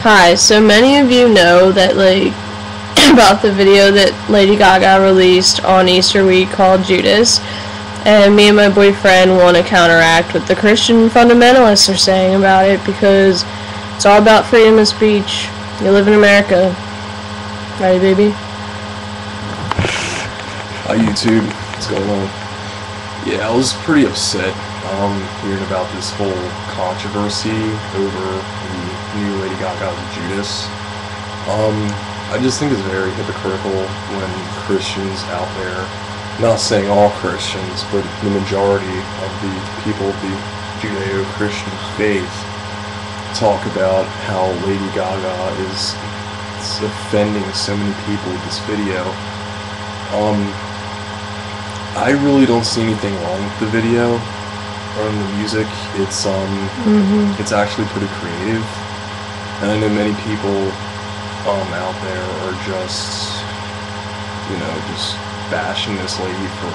Hi, so many of you know that, like, about the video that Lady Gaga released on Easter week called Judas, and me and my boyfriend want to counteract what the Christian fundamentalists are saying about it, because it's all about freedom of speech. You live in America. Ready, baby? Hi, YouTube. What's going on? Yeah, I was pretty upset hearing about this whole controversy over the new Lady Gaga Judas. I just think it's very hypocritical when Christians out there, not saying all Christians, but the majority of the people of the Judeo-Christian faith talk about how Lady Gaga is offending so many people with this video. I really don't see anything wrong with the video or in the music. It's actually pretty creative, and I know many people out there are just bashing this lady for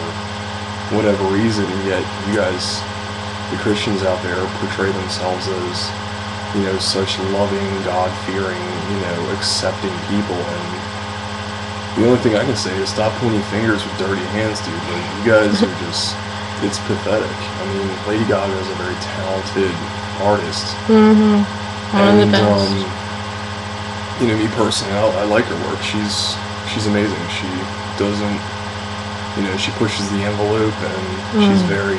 whatever reason, and yet you guys, the Christians out there, portray themselves as, such loving, God-fearing, accepting people, and the only thing I can say is stop pointing fingers with dirty hands, dude. Like, you guys are just, it's pathetic. I mean, Lady Gaga is a very talented artist. One of the best. Me personally, I like her work. She's amazing. She doesn't, she pushes the envelope, and she's very,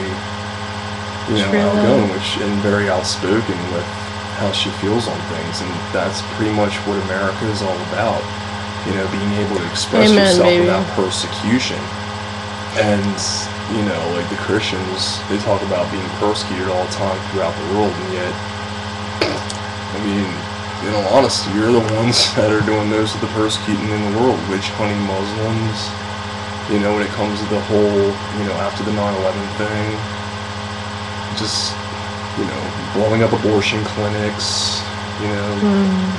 outgoing, and very outspoken with how she feels on things, and that's pretty much what America is all about. Being able to express yourself without persecution. And, like the Christians, they talk about being persecuted all the time throughout the world, and yet, in all honesty, you're the ones that are doing most of the persecuting in the world, witch-hunting Muslims, when it comes to the whole, after the 9/11 thing, just, blowing up abortion clinics,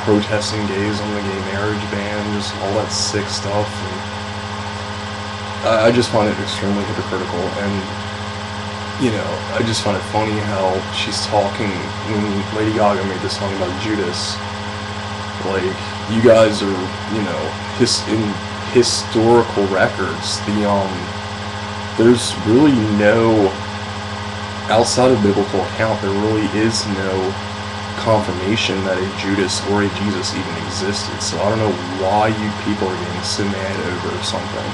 protesting gays on the gay marriage ban, just all that sick stuff, and I just find it extremely hypocritical, and, I just find it funny how she's talking, when Lady Gaga made this song about Judas, like, you guys are, in historical records, there's really no, outside of biblical account, there really is no confirmation that a Judas or a Jesus even existed. So I don't know why you people are getting so mad over something.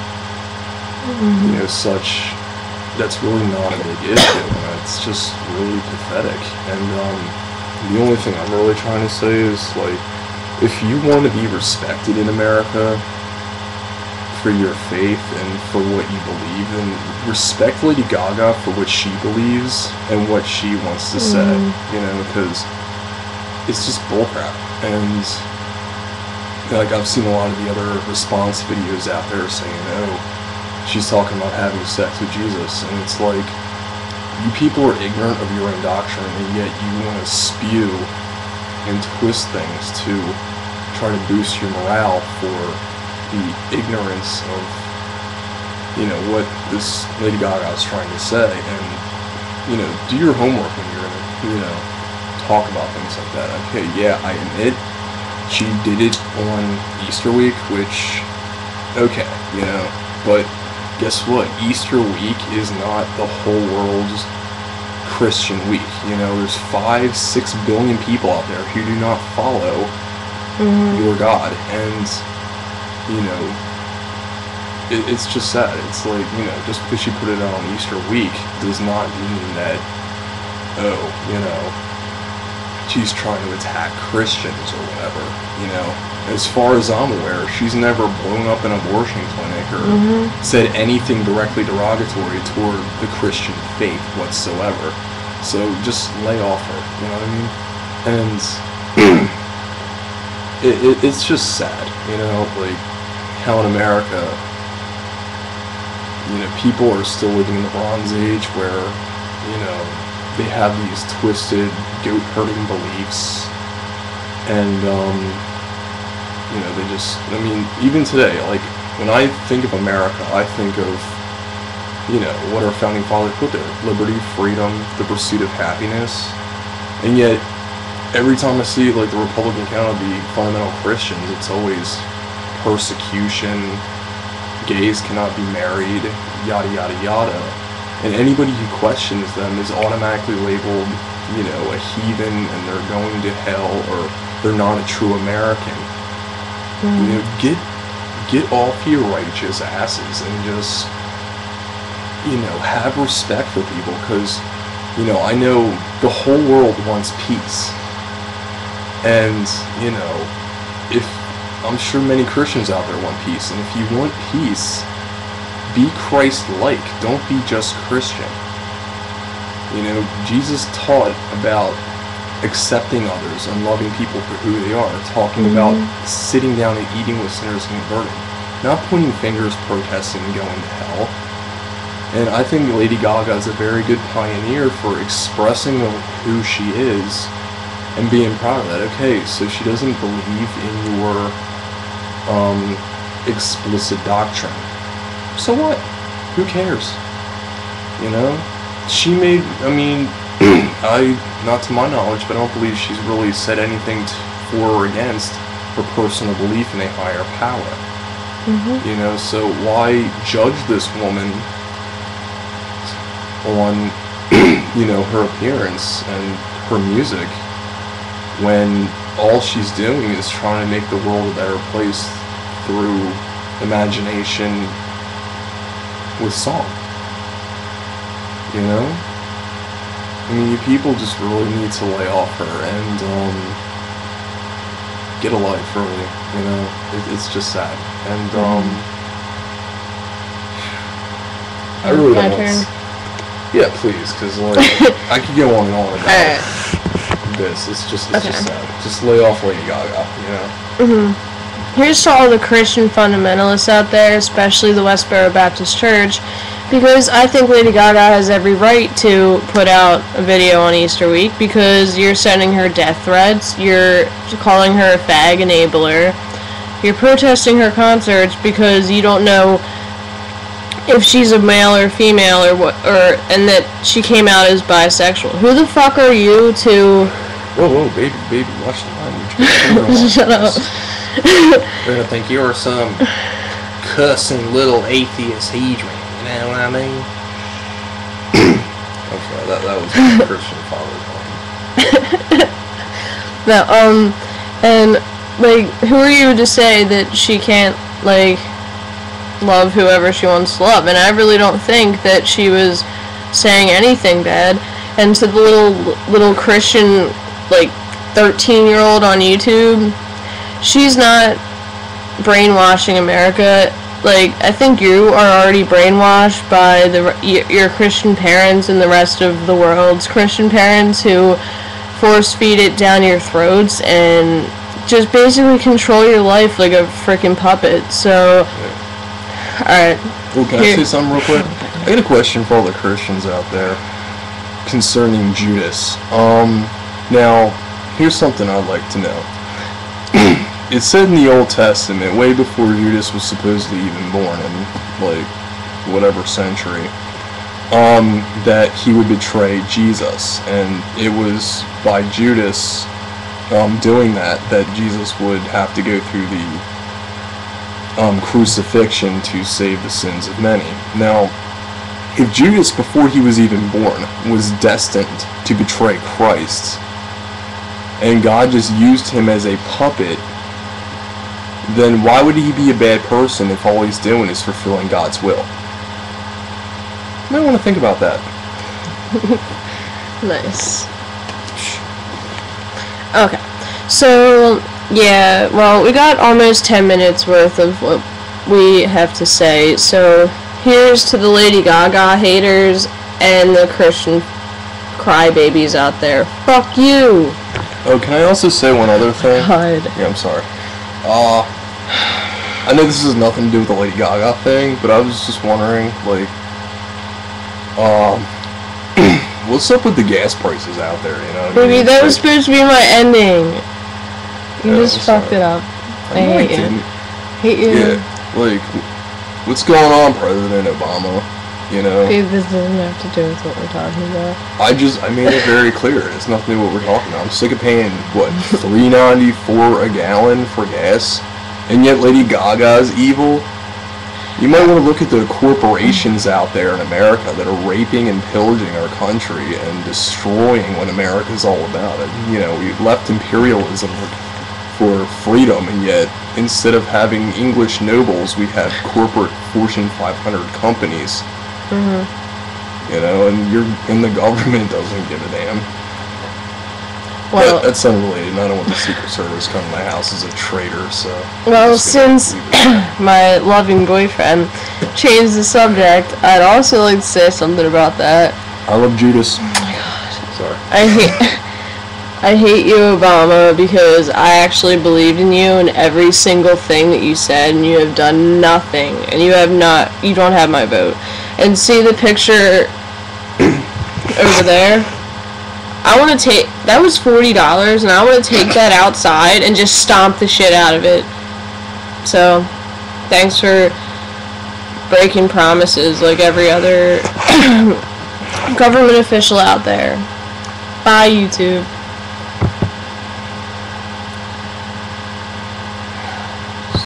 That's really not a big issue. It's just really pathetic. And the only thing I'm really trying to say is, like, if you want to be respected in America for your faith and for what you believe, then respect Lady Gaga for what she believes and what she wants to say, because it's just bullcrap. And, like, I've seen a lot of the other response videos out there saying, oh, she's talking about having sex with Jesus, and it's like, you people are ignorant of your own doctrine, and yet you want to spew and twist things to try to boost your morale for the ignorance of, what this Lady Gaga is trying to say. And, do your homework when you're gonna, talk about things like that. Okay, yeah, I admit she did it on Easter week, which, okay, but guess what? Easter week is not the whole world's Christian week. There's 5-6 billion people out there who do not follow your God, and it's just sad. It's like, just because she put it out on Easter week does not mean that, she's trying to attack Christians or whatever. As far as I'm aware, she's never blown up an abortion clinic or said anything directly derogatory toward the Christian faith whatsoever. So just lay off her, you know what I mean? And it's just sad, like how in America, people are still living in the Bronze Age where, they have these twisted, goat-herding beliefs, and, they just, even today, like, when I think of America, I think of, what our founding fathers put there: liberty, freedom, the pursuit of happiness, and yet, every time I see, like, the Republican account of the fundamental Christians, it's always persecution, gays cannot be married, yada yada yada. And anybody who questions them is automatically labeled, you know, a heathen, and they're going to hell, or they're not a true American. You know, get off your righteous asses and just, you know, have respect for people, because, you know, I know the whole world wants peace. And, you know, if I'm sure many Christians out there want peace, and if you want peace, be Christ-like, don't be just Christian. You know, Jesus taught about accepting others and loving people for who they are, talking about sitting down and eating with sinners and converting, not pointing fingers, protesting, and going to hell. And I think Lady Gaga is a very good pioneer for expressing who she is and being proud of that. Okay, so she doesn't believe in your explicit doctrine. So what? Who cares? You know? She made, I mean, not to my knowledge, but I don't believe she's really said anything for or against her personal belief in a higher power. You know, so why judge this woman on, you know, her appearance and her music, when all she's doing is trying to make the world a better place through imagination with song? You know? I mean, you people just really need to lay off her and get a life, really. You know? It's just sad. And I really don't want to... Yeah, please, because, like, I could go on and on about this. It's just sad. Just lay off Lady Gaga, you know? Here's to all the Christian fundamentalists out there, especially the Westboro Baptist Church, because I think Lady Gaga has every right to put out a video on Easter week, because you're sending her death threats, you're calling her a fag enabler, you're protesting her concerts because you don't know if she's a male or female or what, and that she came out as bisexual. Who the fuck are you to... Whoa, baby, watch the language. Shut up. They're gonna think you're some cussing little atheist heathen, you know what I mean? I'm sorry, that was my Christian father talking. No, and, like, who are you to say that she can't, like, love whoever she wants to love? And I really don't think that she was saying anything bad. And to the little Christian, like, 13-year-old on YouTube, she's not brainwashing America. Like, I think you are already brainwashed by your Christian parents and the rest of the world's Christian parents who force feed it down your throats and just basically control your life like a freaking puppet. So, alright. Well, can I say something real quick? I got a question for all the Christians out there concerning Judas. Now, here's something I'd like to know. It said in the Old Testament, way before Judas was supposedly even born in, like, whatever century, that he would betray Jesus. And it was by Judas doing that Jesus would have to go through the crucifixion to save the sins of many. Now, if Judas, before he was even born, was destined to betray Christ, and God just used him as a puppet, then why would he be a bad person if all he's doing is fulfilling God's will? You might want to think about that. Nice. Okay. So, yeah, well, we got almost 10 minutes worth of what we have to say. So, here's to the Lady Gaga haters and the Christian crybabies out there. Fuck you! Oh, can I also say one other thing? God. Yeah, I'm sorry. I know this has nothing to do with the Lady Gaga thing, but I was just wondering, like, what's up with the gas prices out there, you know? Baby, that was supposed to be my ending. You just fucked it up. I hate you. Hate you. Yeah, like, what's going on, President Obama? You know? Okay, this doesn't have to do with what we're talking about. I made it very clear. It's nothing to do with what we're talking about. I'm sick of paying, what, $3.94 a gallon for gas? And yet Lady Gaga's evil? You might want to look at the corporations out there in America that are raping and pillaging our country and destroying what America's all about. And, you know, we left imperialism for freedom, and yet instead of having English nobles, we have corporate Fortune 500 companies. You know, and the government doesn't give a damn. Well, that's unrelated. I don't want the Secret Service coming to my house as a traitor, so... Well, since my loving boyfriend changed the subject, I'd also like to say something about that. I love Judas. Oh my god. Sorry. I hate you, Obama, because I actually believed in you and every single thing that you said, and you have done nothing, and you don't have my vote. And see the picture over there? That was $40, and I want to take that outside and just stomp the shit out of it. So, thanks for breaking promises like every other government official out there. Bye, YouTube.